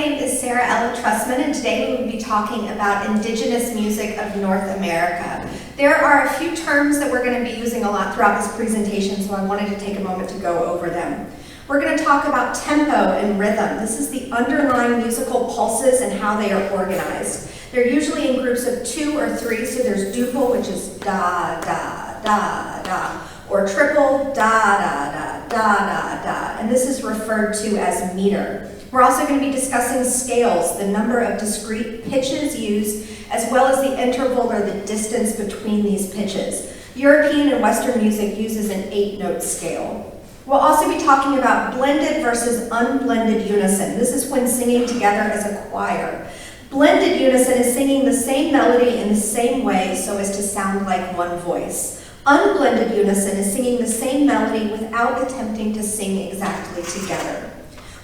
name is Sarah Ella Trustman, and today we will be talking about Indigenous music of North America. There are a few terms that we're going to be using a lot throughout this presentation, so I wanted to take a moment to go over them. We're going to talk about tempo and rhythm. This is the underlying musical pulses and how they are organized. They're usually in groups of 2 or 3, so there's duple, which is da, da, da, da, or triple, da, da, da, da, da, da, and this is referred to as meter. We're also going to be discussing scales, the number of discrete pitches used, as well as the interval or the distance between these pitches. European and Western music uses an 8-note scale. We'll also be talking about blended versus unblended unison. This is when singing together as a choir. Blended unison is singing the same melody in the same way so as to sound like one voice. Unblended unison is singing the same melody without attempting to sing exactly together.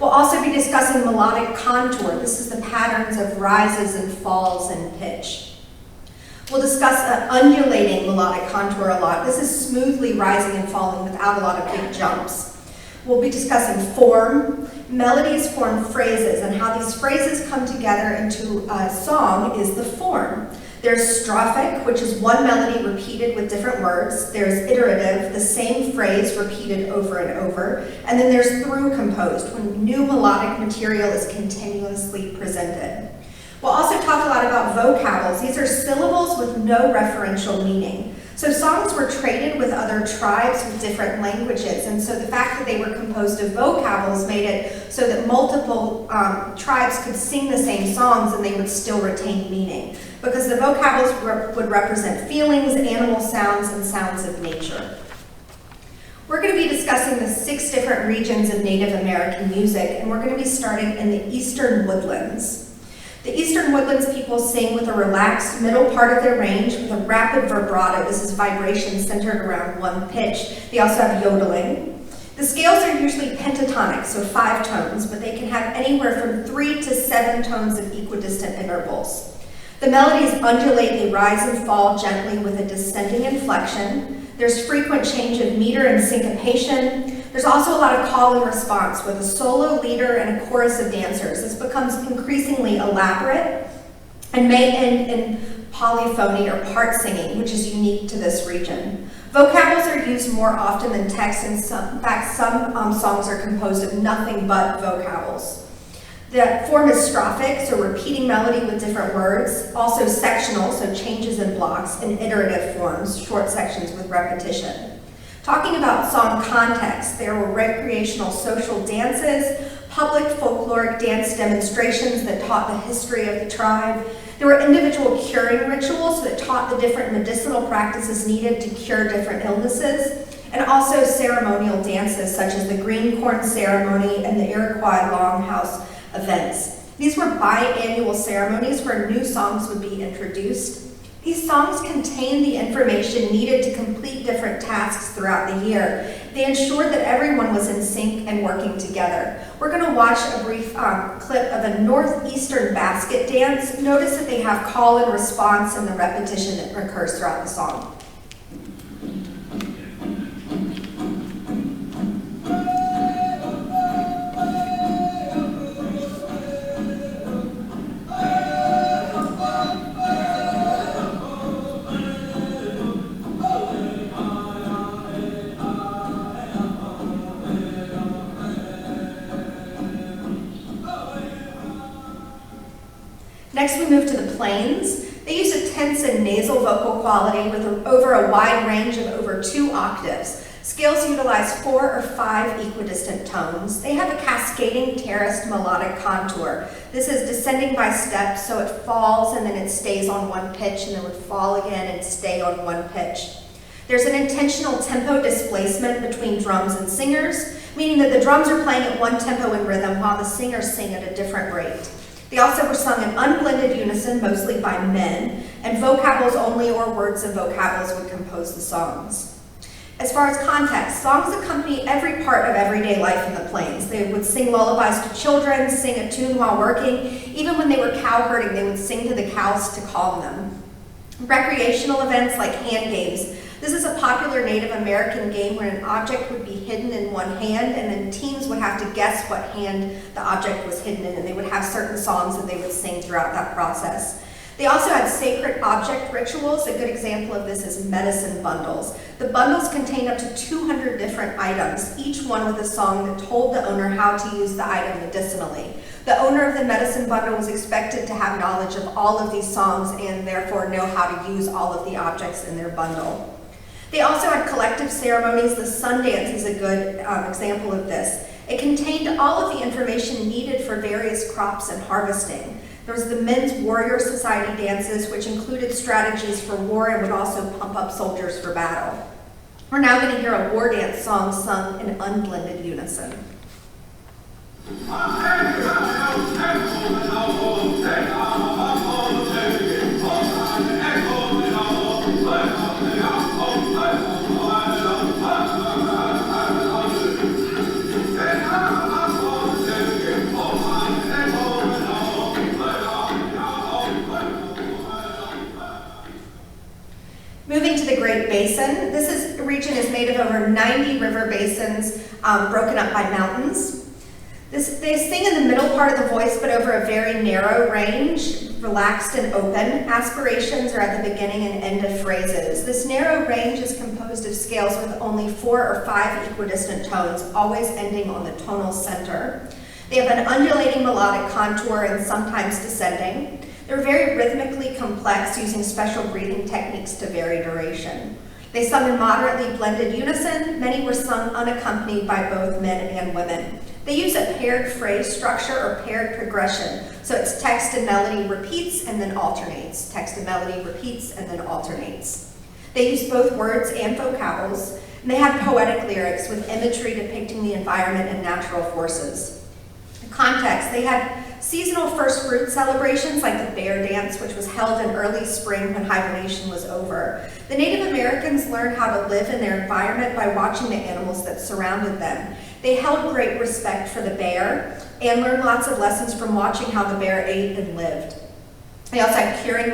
We'll also be discussing melodic contour. This is the patterns of rises and falls in pitch. We'll discuss undulating melodic contour a lot. This is smoothly rising and falling without a lot of big jumps. We'll be discussing form. Melodies form phrases, and how these phrases come together into a song is the form. There's strophic, which is one melody repeated with different words. There's iterative, the same phrase repeated over and over. And then there's through composed, when new melodic material is continuously presented. We'll also talk a lot about vocables. These are syllables with no referential meaning. So songs were traded with other tribes with different languages, and so the fact that they were composed of vocables made it so that multiple tribes could sing the same songs and they would still retain meaning, because the vocables would represent feelings, animal sounds, and sounds of nature. We're going to be discussing the 6 different regions of Native American music, and we're going to be starting in the Eastern Woodlands. The Eastern Woodlands people sing with a relaxed middle part of their range with a rapid vibrato. This is vibration centered around one pitch. They also have yodeling. The scales are usually pentatonic, so 5 tones, but they can have anywhere from 3 to 7 tones of equidistant intervals. The melodies undulate, they rise and fall gently with a descending inflection. There's frequent change of meter and syncopation. There's also a lot of call and response with a solo leader and a chorus of dancers. This becomes increasingly elaborate and may end in polyphony or part singing, which is unique to this region. Vocables are used more often than text, and in fact, some songs are composed of nothing but vocables. The form is strophic, so repeating melody with different words. Also sectional, so changes in blocks, and iterative forms, short sections with repetition. Talking about song context, there were recreational social dances, public folkloric dance demonstrations that taught the history of the tribe. There were individual curing rituals that taught the different medicinal practices needed to cure different illnesses, and also ceremonial dances such as the green corn ceremony and the Iroquois longhouse events. These were biannual ceremonies where new songs would be introduced. These songs contained the information needed to complete different tasks throughout the year. They ensured that everyone was in sync and working together. We're going to watch a brief clip of a northeastern basket dance. Notice that they have call and response and the repetition that occurs throughout the song. Next, we move to the plains. They use a tense and nasal vocal quality with over a wide range of over 2 octaves. Scales utilize 4 or 5 equidistant tones. They have a cascading terraced melodic contour. This is descending by steps, so it falls and then it stays on one pitch, and then would fall again and stay on one pitch. There's an intentional tempo displacement between drums and singers, meaning that the drums are playing at one tempo in rhythm while the singers sing at a different rate. They also were sung in unblended unison, mostly by men, and vocables only or words of vocables would compose the songs. As far as context, songs accompany every part of everyday life in the plains. They would sing lullabies to children, sing a tune while working. Even when they were cow herding, they would sing to the cows to calm them. Recreational events like hand games This is a popular Native American game where an object would be hidden in one hand, and then teams would have to guess what hand the object was hidden in, and they would have certain songs that they would sing throughout that process. They also had sacred object rituals. A good example of this is medicine bundles. The bundles contained up to 200 different items, each one with a song that told the owner how to use the item medicinally. The owner of the medicine bundle was expected to have knowledge of all of these songs and therefore know how to use all of the objects in their bundle. They also had collective ceremonies. The sun dance is a good example of this. It contained all of the information needed for various crops and harvesting. There was the Men's Warrior Society dances, which included strategies for war and would also pump up soldiers for battle. We're now going to hear a war dance song sung in unblended unison. Moving to the Great Basin, region is made of over 90 river basins broken up by mountains. They sing in the middle part of the voice, but over a very narrow range, relaxed and open. Aspirations are at the beginning and end of phrases. This narrow range is composed of scales with only 4 or 5 equidistant tones, always ending on the tonal center. They have an undulating melodic contour and sometimes descending. They're very rhythmically complex, using special breathing techniques to vary duration. They sung in moderately blended unison. Many were sung unaccompanied by both men and women. They use a paired phrase structure or paired progression. So it's text and melody repeats and then alternates. Text and melody repeats and then alternates. They use both words and vocables, and they had poetic lyrics with imagery depicting the environment and natural forces. The context, they had seasonal first fruit celebrations like the bear dance, which was held in early spring when hibernation was over. The Native Americans learned how to live in their environment by watching the animals that surrounded them. They held great respect for the bear and learned lots of lessons from watching how the bear ate and lived. They also had curing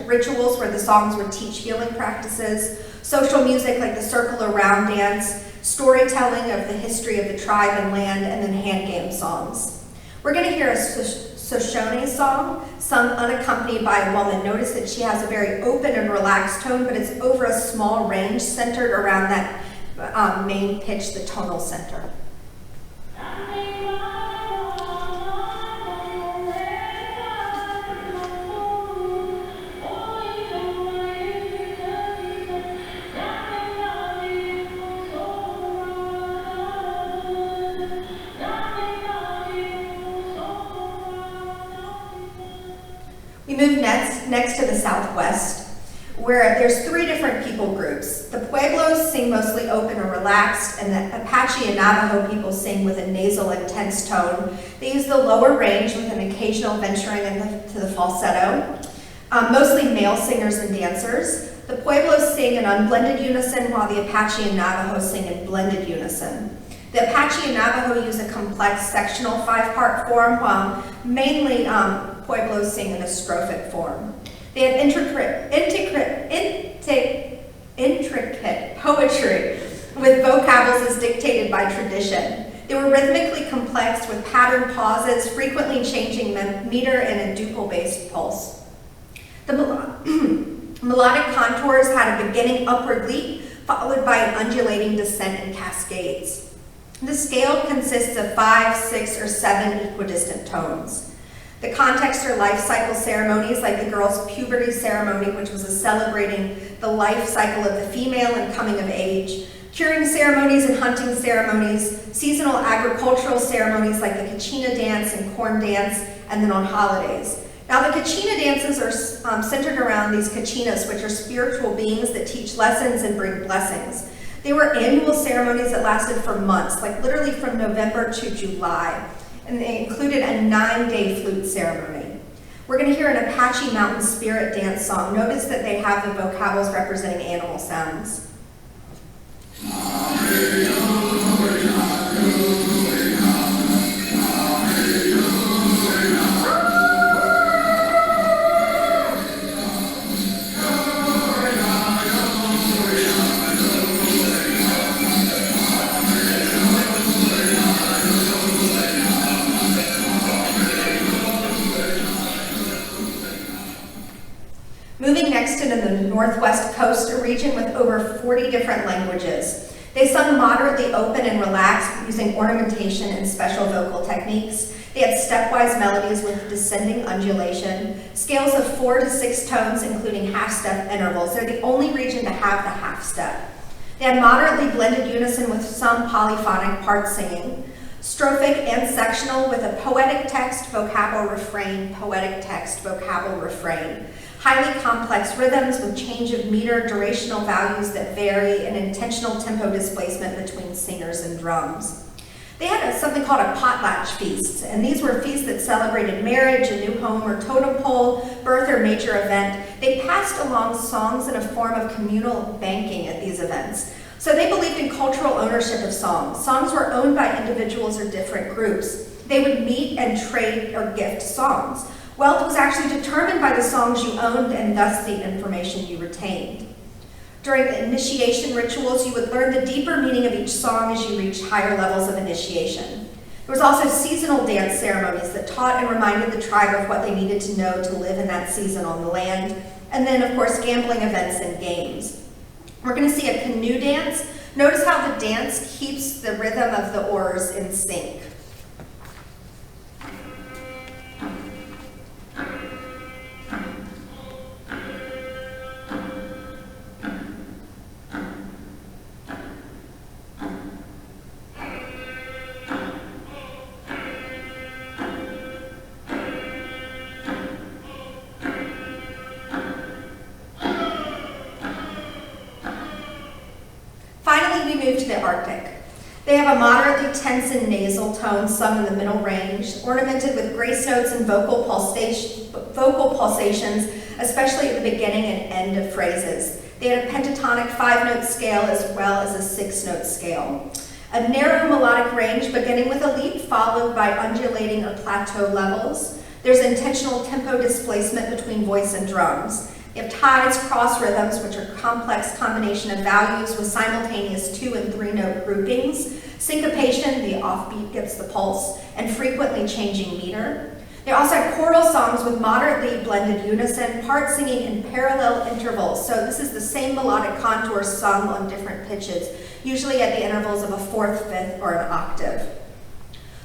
rituals where the songs would teach healing practices, social music like the circle around dance, storytelling of the history of the tribe and land, and then hand game songs. We're going to hear a Shoshone song sung unaccompanied by a woman. Notice that she has a very open and relaxed tone, but it's over a small range centered around that main pitch, the tonal center. We move next to the Southwest, where there's 3 different people groups. The Pueblos sing mostly open or relaxed, and the Apache and Navajo people sing with a nasal, intense tone. They use the lower range with an occasional venturing into the falsetto. Mostly male singers and dancers. The Pueblos sing in unblended unison, while the Apache and Navajo sing in blended unison. The Apache and Navajo use a complex sectional 5-part form, while mainly Pueblos sing in a strophic form. They have intricate poetry with vocables as dictated by tradition. They were rhythmically complex with patterned pauses, frequently changing meter and a duple-based pulse. The melodic contours had a beginning upward leap, followed by an undulating descent and cascades. The scale consists of 5, 6, or 7 equidistant tones. The context are life cycle ceremonies like the girls' puberty ceremony, which was celebrating the life cycle of the female and coming of age, curing ceremonies and hunting ceremonies, seasonal agricultural ceremonies like the Kachina dance and corn dance, and then on holidays. Now the Kachina dances are centered around these Kachinas, which are spiritual beings that teach lessons and bring blessings. They were annual ceremonies that lasted for months, like literally from November to July. And they included a 9-day flute ceremony. We're going to hear an Apache mountain spirit dance song. Notice that they have the vocables representing animal sounds. Northwest Coast, a region with over 40 different languages. They sung moderately open and relaxed using ornamentation and special vocal techniques. They had stepwise melodies with descending undulation, scales of 4 to 6 tones, including half-step intervals. They're the only region to have the half-step. They had moderately blended unison with some polyphonic part singing, strophic and sectional with a poetic text, vocabal, refrain, poetic text, vocabal, refrain. Highly complex rhythms with change of meter, durational values that vary, and intentional tempo displacement between singers and drums. They had something called a potlatch feast, and these were feasts that celebrated marriage, a new home or totem pole, birth or major event. They passed along songs in a form of communal banking at these events. So they believed in cultural ownership of songs. Songs were owned by individuals or different groups. They would meet and trade or gift songs. Wealth was actually determined by the songs you owned and thus the information you retained. During the initiation rituals, you would learn the deeper meaning of each song as you reached higher levels of initiation. There was also seasonal dance ceremonies that taught and reminded the tribe of what they needed to know to live in that season on the land. And then, of course, gambling events and games. We're going to see a canoe dance. Notice how the dance keeps the rhythm of the oars in sync. Finally, we move to the Arctic. They have a moderately tense and nasal tone sung in the middle range, ornamented with grace notes and vocal pulsations, especially at the beginning and end of phrases. They had a pentatonic 5-note scale as well as a 6-note scale. A narrow melodic range beginning with a leap followed by undulating or plateau levels. There's intentional tempo displacement between voice and drums. You have tides, cross rhythms, which are a complex combination of values with simultaneous 2- and 3-note groupings, syncopation, the offbeat gets the pulse, and frequently changing meter. They also have choral songs with moderately blended unison, part singing in parallel intervals. So this is the same melodic contours sung on different pitches, usually at the intervals of a 4th, 5th, or an octave.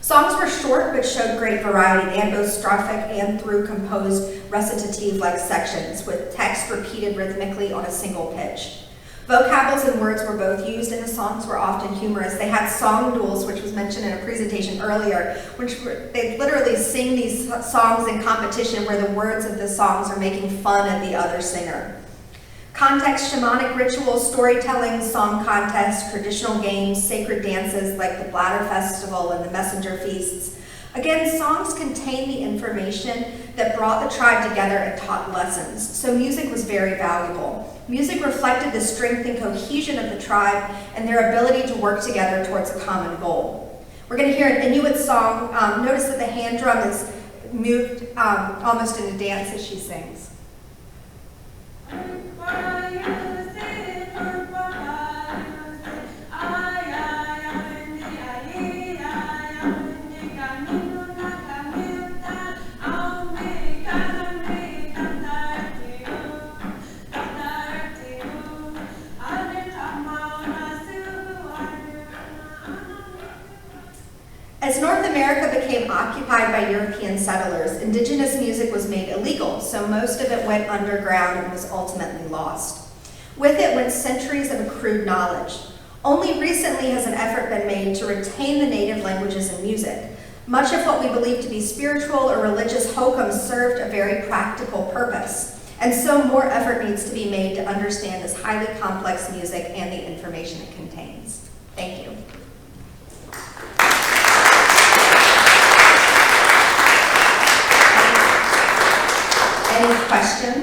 Songs were short but showed great variety and both strophic and through composed recitative-like sections with text repeated rhythmically on a single pitch. Vocables and words were both used and the songs were often humorous. They had song duels, which was mentioned in a presentation earlier, they literally sing these songs in competition where the words of the songs are making fun of the other singer. Context, shamanic rituals, storytelling, song contests, traditional games, sacred dances like the Bladder Festival and the Messenger Feasts. Again, songs contain the information that brought the tribe together and taught lessons, so music was very valuable. Music reflected the strength and cohesion of the tribe and their ability to work together towards a common goal. We're going to hear an Inuit song. Notice that the hand drum is moved almost in a dance as she sings. As North America became occupied by European settlers, indigenous music was made illegal, so most of it went underground and was ultimately lost. With it went centuries of accrued knowledge. Only recently has an effort been made to retain the native languages and music. Much of what we believe to be spiritual or religious hokum served a very practical purpose, and so more effort needs to be made to understand this highly complex music and the information it contains. Thank you. Any questions?